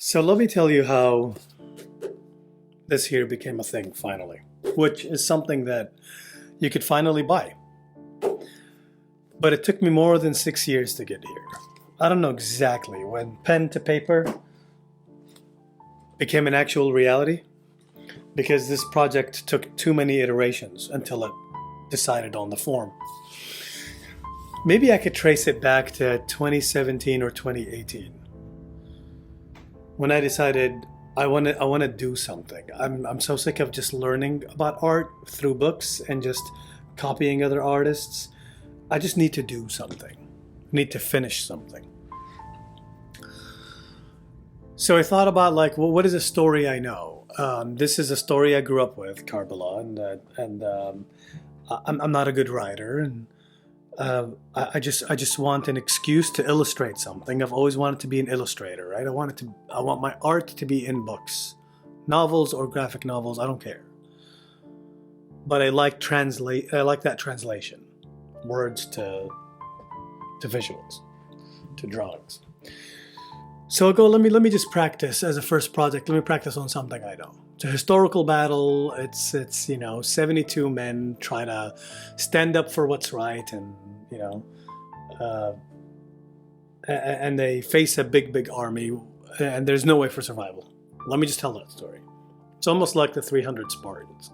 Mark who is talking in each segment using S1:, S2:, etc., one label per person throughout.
S1: So let me tell you how this here became a thing finally, which is something that you could finally buy. But it took me more than 6 years to get here. I don't know exactly when pen to paper became an actual reality because this project took too many iterations until it decided on the form. Maybe I could trace it back to 2017 or 2018 when I decided I want to do something. I'm so sick of just learning about art through books and just copying other artists. I just need to do something. I need to finish something. So I thought about well, what is a story I know? This is a story I grew up with, Karbala, and I'm not a good writer, and I just want an excuse to illustrate something. I've always wanted to be an illustrator, right? I want my art to be in books, novels or graphic novels. I don't care, but I like that translation, words to visuals, to drawings. So I go, let me just practice as a first project. Let me practice on something I know. It's a historical battle. It's 72 men try to stand up for what's right, and and they face a big army, and there's no way for survival. Let me just tell that story. It's almost like the 300 Spartans.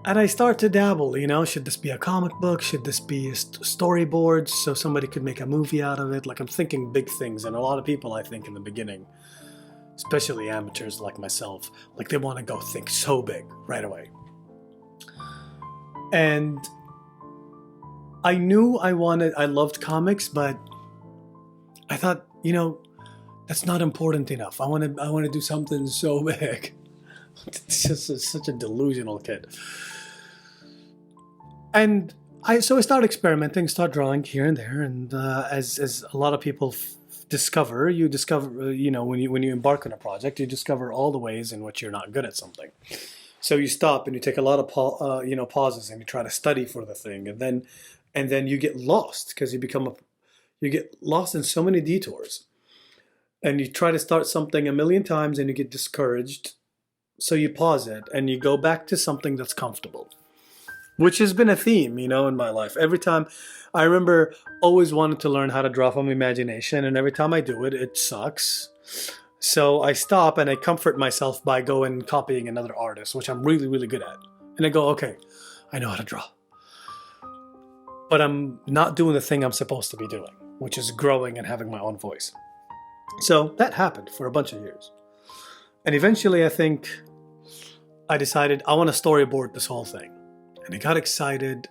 S1: And I start to dabble, should this be a comic book? Should this be a storyboards so somebody could make a movie out of it? Like, I'm thinking big things, and a lot of people, I think, in the beginning, especially amateurs like myself, like they want to go think so big right away. And I knew I loved comics, but I thought, that's not important enough. I want to do something so big. It's just such a delusional kid. And I start experimenting, start drawing here and there, and as a lot of people discover, when you embark on a project, you discover all the ways in which you're not good at something. So you stop and you take a lot of pauses, and you try to study for the thing, and then you get lost because you get lost in so many detours, and you try to start something a million times and you get discouraged. So you pause it and you go back to something that's comfortable, which has been a theme, in my life. Every time I remember always wanting to learn how to draw from imagination, and every time I do it, it sucks. So I stop and I comfort myself by going copying another artist, which I'm really, really good at. And I go, okay, I know how to draw. But I'm not doing the thing I'm supposed to be doing, which is growing and having my own voice. So that happened for a bunch of years. And eventually I think I decided I want to storyboard this whole thing. And I got excited,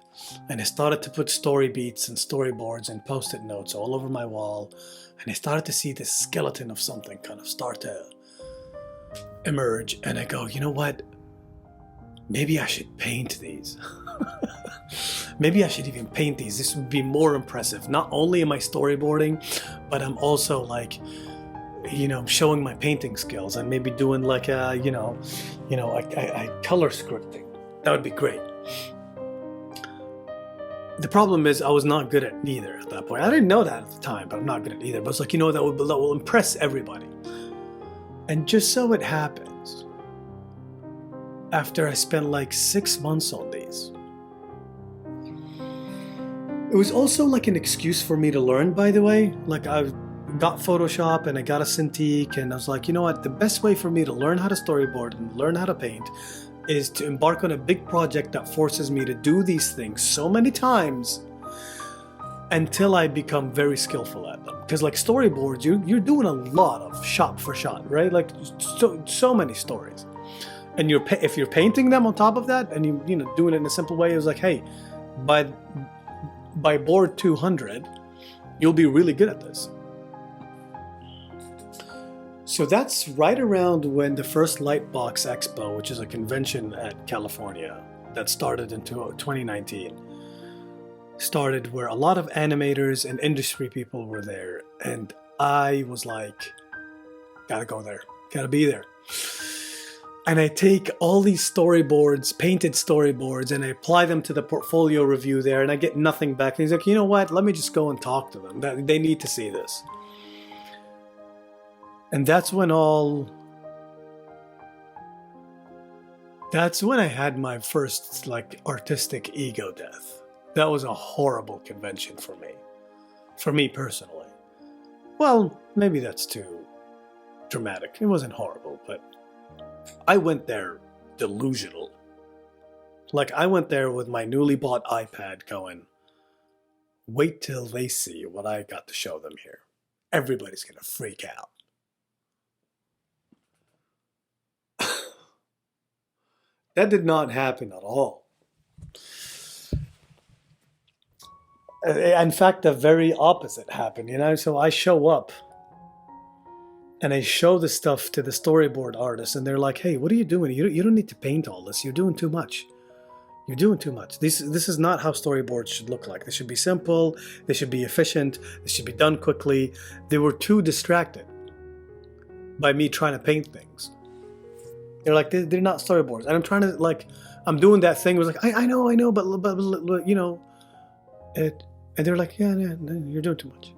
S1: and I started to put story beats and storyboards and post-it notes all over my wall. And I started to see this skeleton of something kind of start to emerge. And I go, you know what? Maybe I should paint these. Maybe I should even paint these. This would be more impressive. Not only am I storyboarding, but I'm also showing my painting skills, and maybe doing a color scripting. That would be great. The problem is I was not good at neither at that point. I didn't know that at the time, but I'm not good at either. But it's that will impress everybody. And just so it happens, after I spent 6 months on these, it was also an excuse for me to learn, by the way. I've got Photoshop and I got a Cintiq, and I was like, you know what, the best way for me to learn how to storyboard and learn how to paint is to embark on a big project that forces me to do these things so many times until I become very skillful at them. Because storyboards, you're doing a lot of shot for shot, right? So many stories, and if you're painting them on top of that, and you doing it in a simple way, it was hey, by board 200 you'll be really good at this. So that's right around when the first Lightbox Expo, which is a convention at California that started in 2019, started, where a lot of animators and industry people were there. And I was like, gotta go there, gotta be there. And I take all these storyboards, painted storyboards, and I apply them to the portfolio review there, and I get nothing back. And he's like, you know what, let me just go and talk to them. They need to see this. And that's when I had my first like artistic ego death. That was a horrible convention for me personally. Well, maybe that's too dramatic. It wasn't horrible, but I went there delusional. Like, I went there with my newly bought iPad going, wait till they see what I got to show them here. Everybody's gonna freak out. That did not happen at all. In fact, the very opposite happened, you know? So I show up and I show the stuff to the storyboard artists, and they're like, hey, what are you doing? You don't need to paint all this. You're doing too much. You're doing too much. This is not how storyboards should look like. They should be simple. They should be efficient. They should be done quickly. They were too distracted by me trying to paint things. They're like, they're not storyboards. And I'm trying to, like, I'm doing that thing. It was like, I know, but you know, and they're like, yeah, you're doing too much.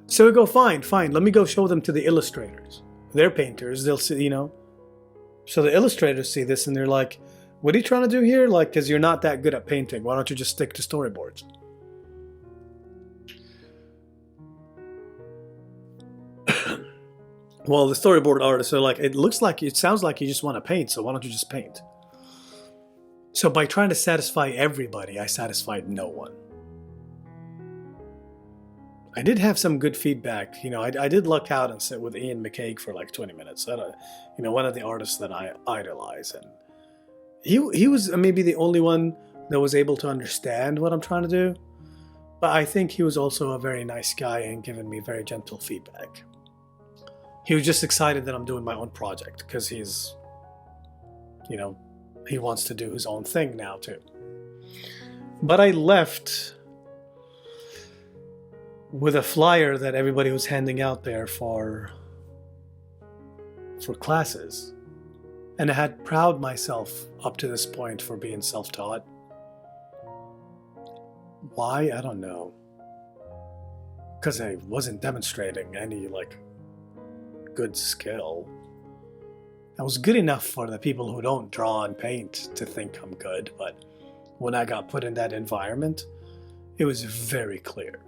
S1: So we go, fine. Let me go show them to the illustrators. They're painters. They'll see, you know. So the illustrators see this and they're like, what are you trying to do here? Like, because you're not that good at painting. Why don't you just stick to storyboards? Well, the storyboard artists are like, it sounds like you just want to paint, so why don't you just paint? So by trying to satisfy everybody, I satisfied no one. I did have some good feedback. You know, I did luck out and sit with Ian McCaig for like 20 minutes. You know, one of the artists that I idolize. And he was maybe the only one that was able to understand what I'm trying to do. But I think he was also a very nice guy and giving me very gentle feedback. He was just excited that I'm doing my own project because he's, you know, he wants to do his own thing now too. But I left with a flyer that everybody was handing out there for classes. And I had proud myself up to this point for being self-taught. Why? I don't know. Because I wasn't demonstrating any, like, good skill. I was good enough for the people who don't draw and paint to think I'm good, but when I got put in that environment, it was very clear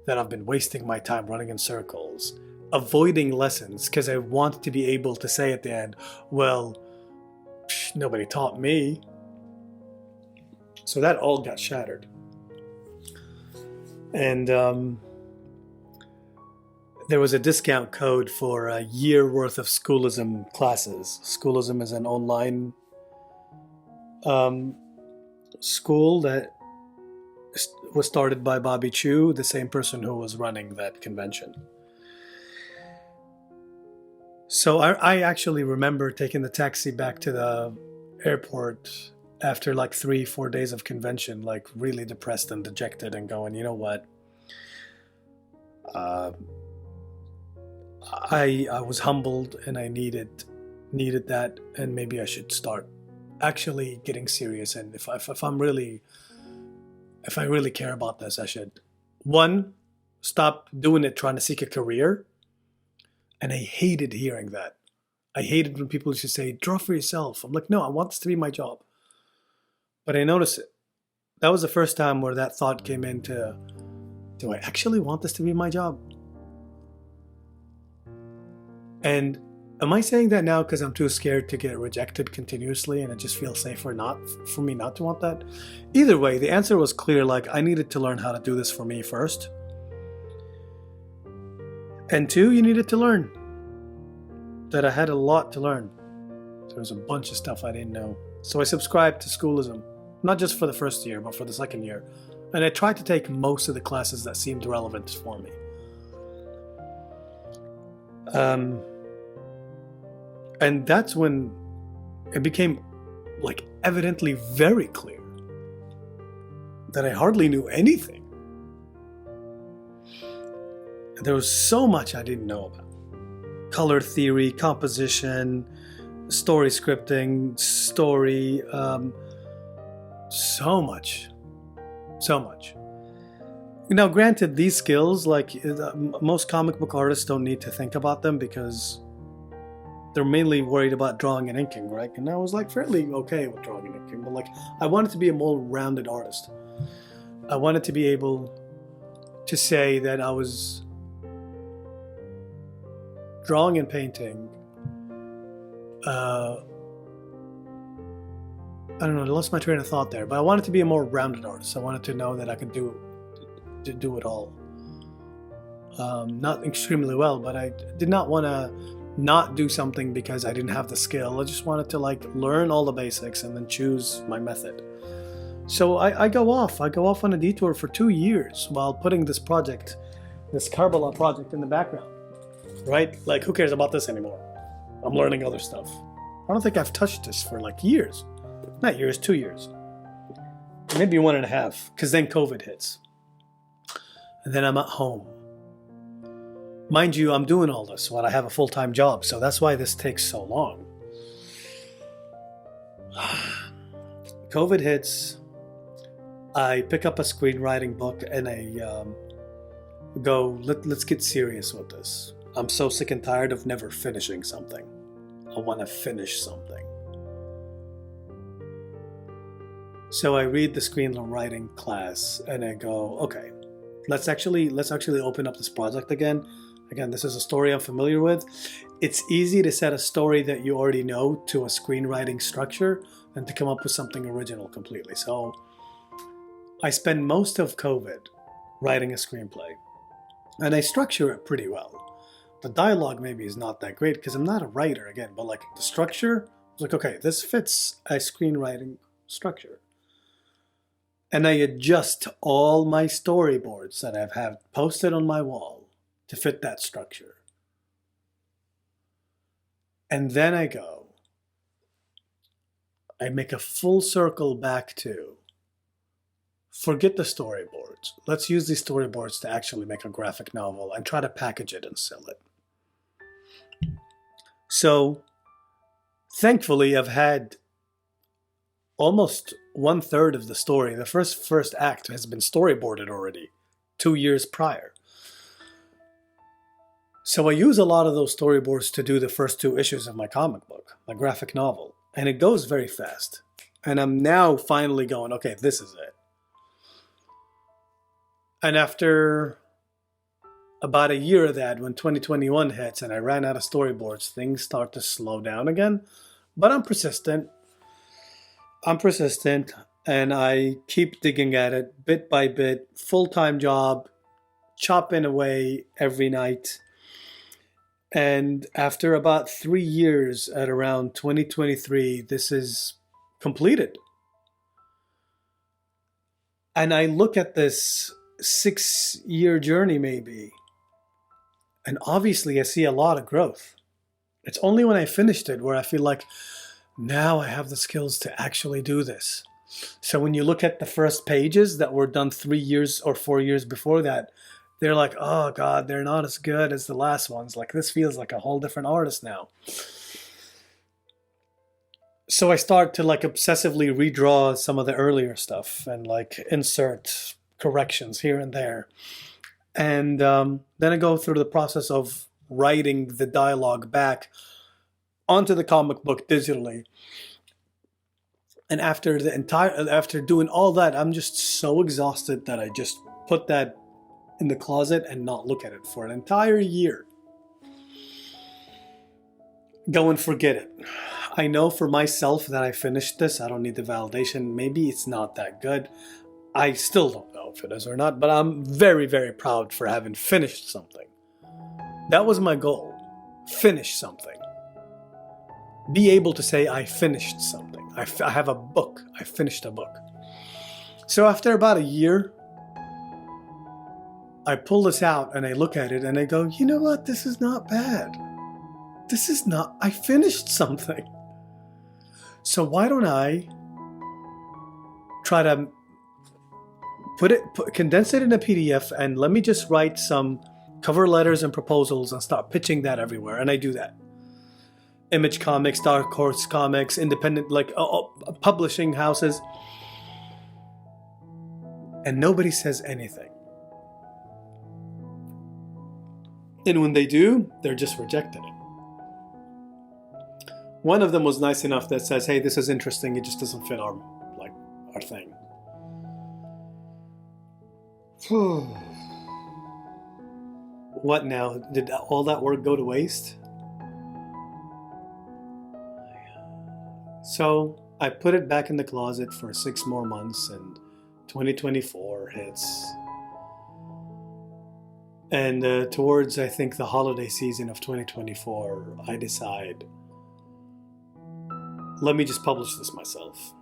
S1: that I've been wasting my time running in circles, avoiding lessons because I want to be able to say at the end, well, nobody taught me. So that all got shattered. And there was a discount code for a year worth of Schoolism classes. Schoolism is an online school that was started by Bobby Chu, the same person who was running that convention. So I actually remember taking the taxi back to the airport after like 3-4 days of convention, like really depressed and dejected, and going, you know what? I was humbled and I needed that, and maybe I should start actually getting serious. And if I really care about this, I should, one, stop doing it trying to seek a career. And I hated hearing that. I hated when people used to say, draw for yourself. I'm like, no, I want this to be my job. But I noticed it. That was the first time where that thought came into, do I actually want this to be my job? And am I saying that now because I'm too scared to get rejected continuously and it just feels safer not for me not to want that? Either way, the answer was clear. Like, I needed to learn how to do this for me first. And two, you needed to learn that I had a lot to learn. There was a bunch of stuff I didn't know. So I subscribed to Schoolism, not just for the first year, but for the second year. And I tried to take most of the classes that seemed relevant for me. And that's when it became like evidently very clear that I hardly knew anything. There was so much I didn't know about. Color theory, composition, story scripting, story, so much. Now, granted, these skills, like most comic book artists, don't need to think about them because they're mainly worried about drawing and inking, right? And I was like fairly okay with drawing and inking, but like I wanted to be a more rounded artist. I wanted to be able to say that I was drawing and painting. I don't know, I lost my train of thought there, but I wanted to be a more rounded artist. I wanted to know that I could do it all. Not extremely well, but I did not want to not do something because I didn't have the skill. I just wanted to like learn all the basics and then choose my method. So I go off on a detour for 2 years while putting this Karbala project in the background, right? Like, who cares about this anymore? I'm learning other stuff. I don't think I've touched this for like years. Not years, 2 years. Maybe 1.5, because then COVID hits. And then I'm at home. Mind you, I'm doing all this while I have a full-time job, so that's why this takes so long. COVID hits. I pick up a screenwriting book and I go, let's get serious with this. I'm so sick and tired of never finishing something. I want to finish something. So I read the screenwriting class and I go, okay, let's actually open up this project again. Again, this is a story I'm familiar with. It's easy to set a story that you already know to a screenwriting structure than to come up with something original completely. So I spend most of COVID writing a screenplay and I structure it pretty well. The dialogue maybe is not that great because I'm not a writer again, but like the structure, I was like, okay, this fits a screenwriting structure. And I adjust all my storyboards that I've had posted on my wall to fit that structure. And then I make a full circle back to, forget the storyboards. Let's use these storyboards to actually make a graphic novel and try to package it and sell it. So, thankfully, I've had almost 1/3 of the story. The first act has been storyboarded already 2 years prior. So I use a lot of those storyboards to do the first 2 issues of my comic book, my graphic novel, and it goes very fast. And I'm now finally going, okay, this is it. And after about a year of that, when 2021 hits and I ran out of storyboards, things start to slow down again. But I'm persistent. And I keep digging at it bit by bit, full-time job, chopping away every night. And after about 3 years at around 2023, this is completed. And I look at this 6-year journey maybe, and obviously I see a lot of growth. It's only when I finished it where I feel like, now I have the skills to actually do this. So when you look at the first pages that were done 3 years or 4 years before that, they're like, oh God, they're not as good as the last ones. Like, this feels like a whole different artist now. So I start to like obsessively redraw some of the earlier stuff and like insert corrections here and there. And then I go through the process of writing the dialogue back onto the comic book digitally. And after doing all that, I'm just so exhausted that I just put that in the closet and not look at it for an entire year. Go and forget it. I know for myself that I finished this. I don't need the validation. Maybe it's not that good. I still don't know if it is or not, but I'm very, very proud for having finished something. That was my goal. Finish something. Be able to say I finished something. I have a book. I finished a book. So after about a year, I pull this out and I look at it and I go, you know what? This is not bad. I finished something. So why don't I try to condense it in a PDF and let me just write some cover letters and proposals and start pitching that everywhere. And I do that. Image Comics, Dark Horse Comics, independent, publishing houses. And nobody says anything. And when they do, they're just rejecting it. One of them was nice enough that says, hey, this is interesting, it just doesn't fit our thing. What now? Did all that work go to waste? So I put it back in the closet for 6 more months, and 2024 hits. And towards, I think, the holiday season of 2024, I decide, let me just publish this myself.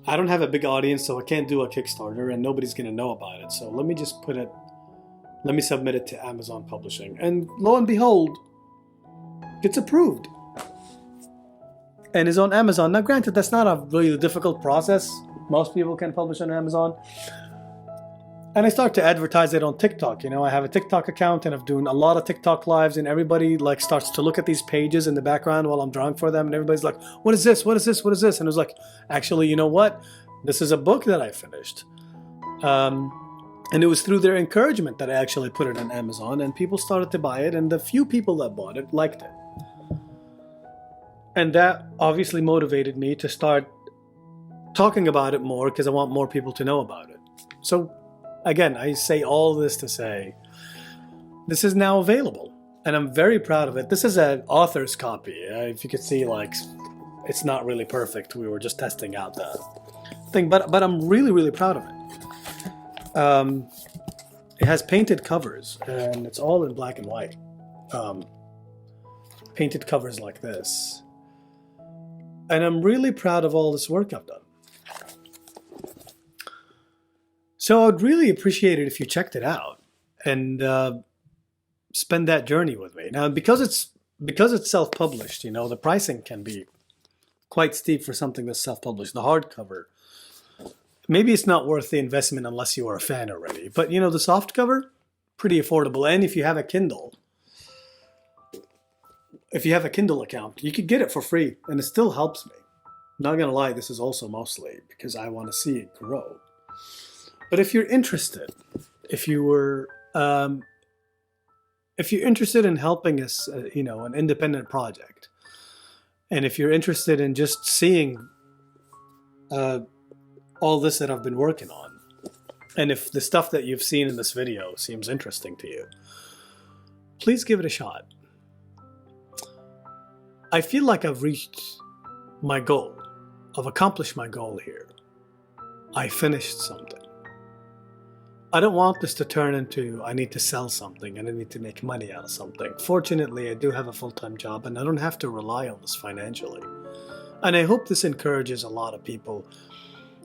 S1: I don't have a big audience, so I can't do a Kickstarter, and nobody's going to know about it. So let me just let me submit it to Amazon Publishing. And lo and behold, it's approved. And is on Amazon. Now, granted, that's not a really difficult process. Most people can publish on Amazon. And I start to advertise it on TikTok. You know, I have a TikTok account, and I'm doing a lot of TikTok lives, and everybody starts to look at these pages in the background while I'm drawing for them, and everybody's like, what is this? What is this? What is this? And it was like, actually, you know what? This is a book that I finished. And it was through their encouragement that I actually put it on Amazon, and people started to buy it, and the few people that bought it liked it. And that obviously motivated me to start talking about it more, because I want more people to know about it. So again, I say all this to say, this is now available, and I'm very proud of it. This is an author's copy. If you could see, it's not really perfect. We were just testing out the thing, but I'm really, really proud of it. It has painted covers, and it's all in black and white. Painted covers like this. And I'm really proud of all this work I've done. So I'd really appreciate it if you checked it out and spend that journey with me. Now, because it's self-published, you know, the pricing can be quite steep for something that's self-published. The hardcover, maybe it's not worth the investment unless you are a fan already. But, you know, the softcover, pretty affordable. And if you have a Kindle account, you could get it for free, and it still helps me. Not gonna lie, this is also mostly because I want to see it grow. But if you're interested, if you're interested in helping us, you know, an independent project, and if you're interested in just seeing all this that I've been working on, and if the stuff that you've seen in this video seems interesting to you, please give it a shot. I feel like I've reached my goal. I've accomplished my goal here. I finished something. I don't want this to turn into, I need to sell something and I need to make money out of something. Fortunately, I do have a full-time job, and I don't have to rely on this financially. And I hope this encourages a lot of people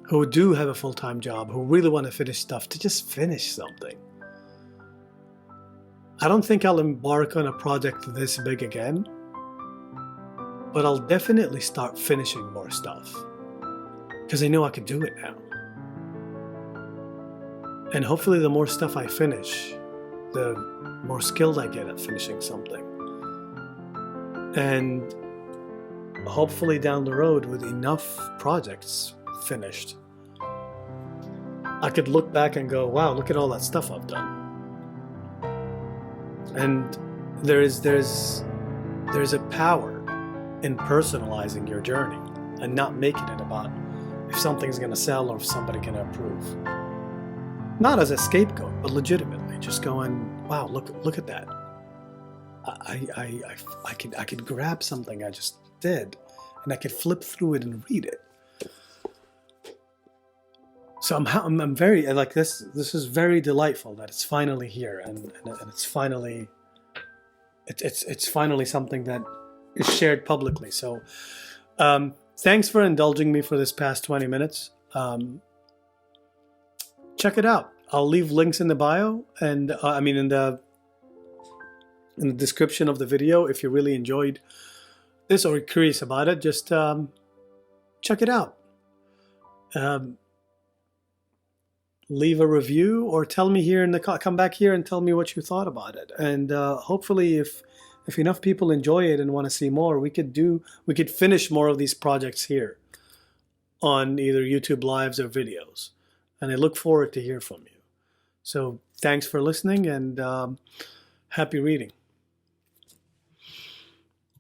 S1: who do have a full-time job, who really want to finish stuff, to just finish something. I don't think I'll embark on a project this big again, but I'll definitely start finishing more stuff, because I know I can do it now. And hopefully the more stuff I finish, the more skilled I get at finishing something. And hopefully down the road, with enough projects finished, I could look back and go, wow, look at all that stuff I've done. And there's a power in personalizing your journey and not making it about if something's going to sell or if somebody can approve. Not as a scapegoat, but legitimately just going, wow, look at that. I could grab something I just did, and I could flip through it and read it. So I'm very, like, this is very delightful that it's finally here, and it's finally something that is shared publicly. So thanks for indulging me for this past 20 minutes. Check it out. I'll leave links in the bio, and in the description of the video. If you really enjoyed this or curious about it, just check it out. Leave a review, or tell me here come back here and tell me what you thought about it. And hopefully, if enough people enjoy it and want to see more, we could finish more of these projects here on either YouTube lives or videos. And I look forward to hear from you. So thanks for listening, and happy reading.